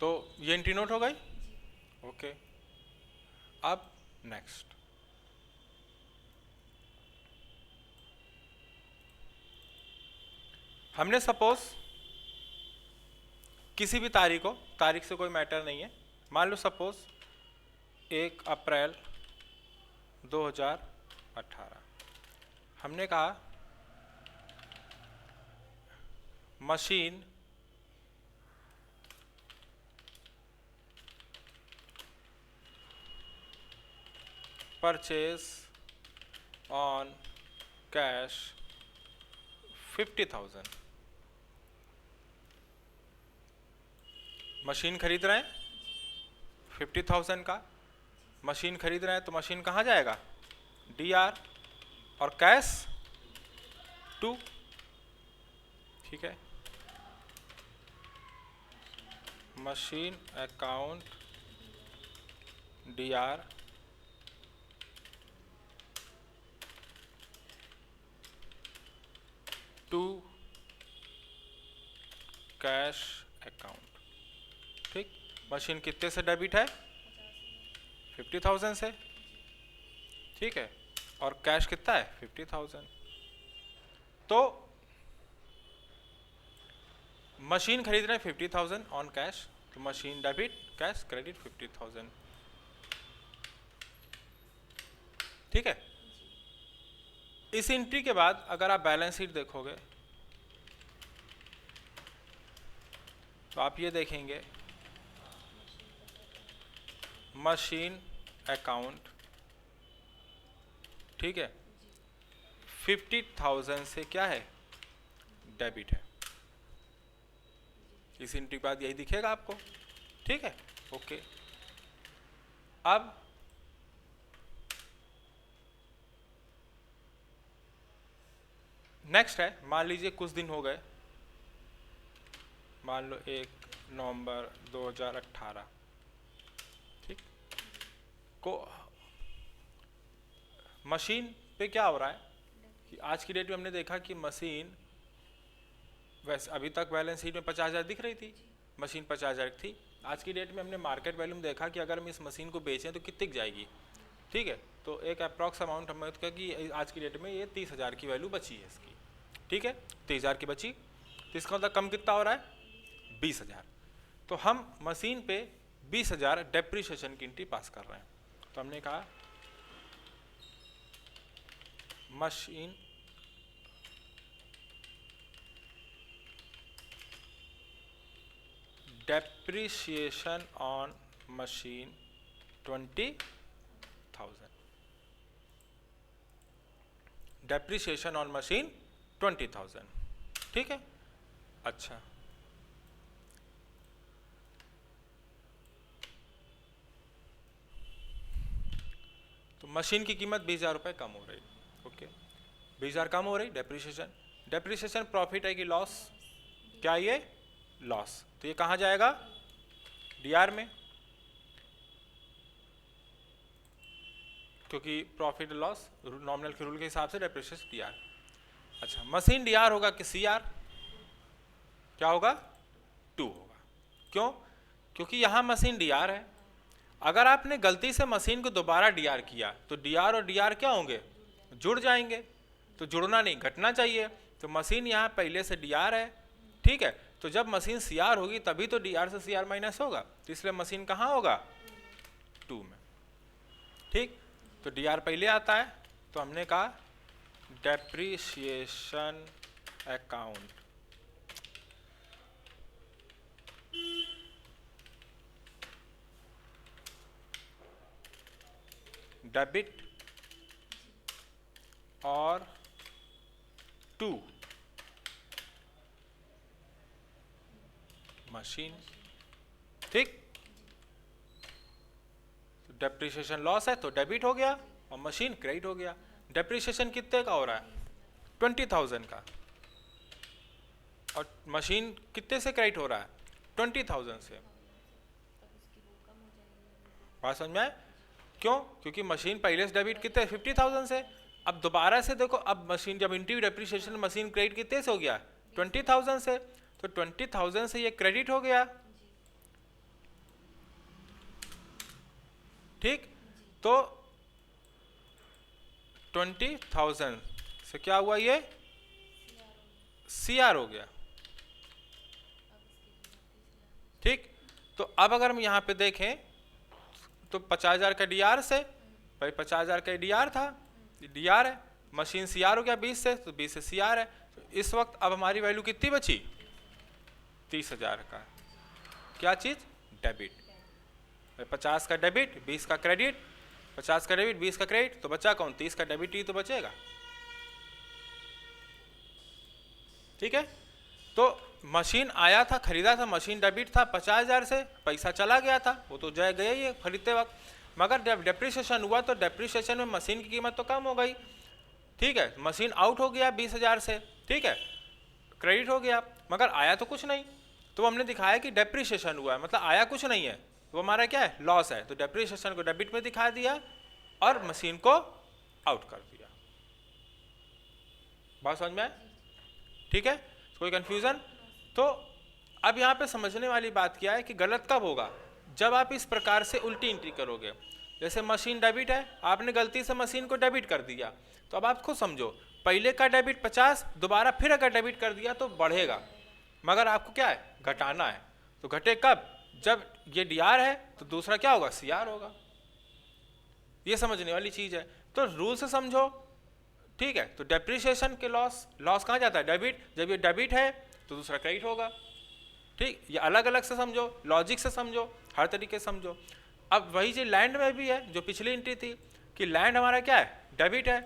तो ये entry note हो गई। ओके, अब नेक्स्ट, हमने सपोज किसी भी तारीख से कोई मैटर नहीं है, मान लो सपोज 1 अप्रैल 2018, हमने कहा machine purchase on cash 50,000, machine खरीद रहे हैं 50,000 का, मशीन खरीद रहे हैं तो मशीन कहाँ जाएगा, DR, और कैश 2, ठीक है। Machine account DR 2 cash account, ठीक। मशीन कितने से डेबिट है, 50,000 से, ठीक है, और कैश कितना है 50,000। तो मशीन खरीद रहे हैं 50,000 ऑन कैश, तो मशीन डेबिट, कैश क्रेडिट 50,000, ठीक है। इस एंट्री के बाद अगर आप बैलेंस शीट देखोगे तो आप ये देखेंगे मशीन अकाउंट, ठीक है, 50,000 से क्या है, डेबिट है। इस एंट्री के बाद यही दिखेगा आपको, ठीक है। ओके, अब नेक्स्ट है, मान लीजिए कुछ दिन हो गए, मान लो 1 नवंबर 2018, ठीक, को मशीन पे क्या हो रहा है कि आज की डेट में हमने देखा कि मशीन, वैसे अभी तक बैलेंस शीट में 50,000 दिख रही थी, मशीन 50,000 थी। आज की डेट में हमने मार्केट वैल्यू में देखा कि अगर हम इस मशीन को बेचें तो कितनी जाएगी, ठीक है। तो एक अप्रॉक्स अमाउंट हमें कहा कि आज की डेट में ये 30,000 की वैल्यू बची है इसकी, ठीक है, 30,000 की बची, तो इसका मतलब कम कितना हो रहा है, 20,000। तो हम मशीन पे 20,000 डेप्रिसिएशन की एंट्री पास कर रहे हैं। तो हमने कहा machine depreciation on machine 20,000, depreciation on machine 20,000, ठीक है। अच्छा, तो मशीन की कीमत 20,000 रुपये कम हो रही, ओके, 20,000 कम हो रही, डेप्रिसिएशन, डेप्रिसिएशन प्रॉफिट है कि लॉस, क्या ये लॉस, तो ये कहाँ जाएगा, DR में, क्योंकि प्रॉफिट लॉस नॉमिनल के रूल के हिसाब से डेप्रिसिएशन DR। अच्छा, मशीन DR होगा कि CR, क्या होगा, 2 होगा, क्यों, क्योंकि यहाँ मशीन DR है, अगर आपने गलती से मशीन को दोबारा DR किया तो DR और DR क्या होंगे, जुड़ जाएंगे, तो जुड़ना नहीं, घटना चाहिए, तो मशीन यहाँ पहले से DR है, ठीक है। तो जब मशीन CR होगी तभी तो DR से CR माइनस होगा, तो इसलिए मशीन कहाँ होगा, 2 में, ठीक। तो DR पहले आता है, तो हमने कहा डेप्रिसिएशन अकाउंट, डेबिट और 2 मशीन, ठीक। तो डेप्रिसिएशन लॉस है तो डेबिट हो गया और मशीन क्रेडिट हो गया। डेप्रिसिएशन कितने का हो रहा है, 20,000 का, और मशीन कितने से क्रेडिट हो रहा है, 20,000 से। बात समझ में आए, क्यों, क्योंकि मशीन पहले से डेबिट कितने 50,000 से, अब दोबारा से देखो, अब मशीन जब इंटू डेप्रिसिएशन मशीन क्रेडिट कितने से हो गया, 20,000 से, तो 20,000 से ये क्रेडिट हो गया, ठीक, तो 20,000 से क्या हुआ, ये CR हो गया। ठीक, तो अब अगर हम यहाँ पे देखें तो 50,000 का DR से, भाई 50,000 का DR था, DR है, मशीन CR हो गया 20 से, तो 20 से CR है। तो इस वक्त अब हमारी वैल्यू कितनी बची, 30,000 का क्या चीज, डेबिट। 50 का डेबिट 20 का क्रेडिट, 50 का डेबिट 20 का क्रेडिट, तो बचा कौन, 30 का डेबिट ही तो बचेगा। ठीक है, तो मशीन आया था, खरीदा था, मशीन डेबिट था 50,000 से, पैसा चला गया था, वो तो जय गया ही खरीदते वक्त, मगर जब डेप्रिसिएशन हुआ तो डेप्रिसिएशन में मशीन की कीमत तो कम हो गई। ठीक है, मशीन आउट हो गया 20,000 से, ठीक है, क्रेडिट हो गया, मगर आया तो कुछ नहीं। तो हमने दिखाया कि डेप्रिसिएशन हुआ है, मतलब आया कुछ नहीं है, वो हमारा क्या है, लॉस है। तो डेप्रिसिएशन को डेबिट में दिखा दिया और मशीन को आउट कर दिया। बात समझ में आए? ठीक है, कोई कंफ्यूजन? तो अब यहाँ पे समझने वाली बात क्या है कि गलत कब होगा, जब आप इस प्रकार से उल्टी एंट्री करोगे। जैसे मशीन डेबिट है, आपने गलती से मशीन को डेबिट कर दिया, तो अब आप खुद समझो, पहले का डेबिट 50, दोबारा फिर अगर डेबिट कर दिया तो बढ़ेगा, मगर आपको क्या है, घटाना है। तो घटे कब, जब ये DR है तो दूसरा क्या होगा, CR होगा। ये समझने वाली चीज है, तो रूल से समझो। ठीक है, तो डेप्रिसिएशन के लॉस कहाँ जाता है, डेबिट, जब ये डेबिट है तो दूसरा क्रेडिट होगा। ठीक, ये अलग अलग से समझो, लॉजिक से समझो, हर तरीके से समझो। अब वही चीज लैंड में भी है, जो पिछली एंट्री थी कि लैंड हमारा क्या है, डेबिट है,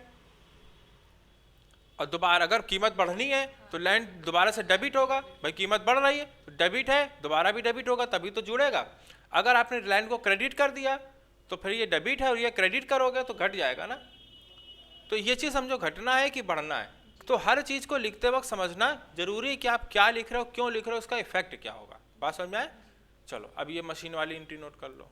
और दोबारा अगर कीमत बढ़नी है तो लैंड दोबारा से डेबिट होगा। भाई कीमत बढ़ रही है तो डेबिट है, दोबारा भी डेबिट होगा, तभी तो जुड़ेगा। अगर आपने लैंड को क्रेडिट कर दिया तो फिर ये डेबिट है और ये क्रेडिट करोगे तो घट जाएगा ना। तो ये चीज़ समझो, घटना है कि बढ़ना है। तो हर चीज़ को लिखते वक्त समझना जरूरी है कि आप क्या लिख रहे हो, क्यों लिख रहे हो, उसका इफेक्ट क्या होगा। बात समझ में आए? चलो अब ये मशीन वाली एंट्री नोट कर लो।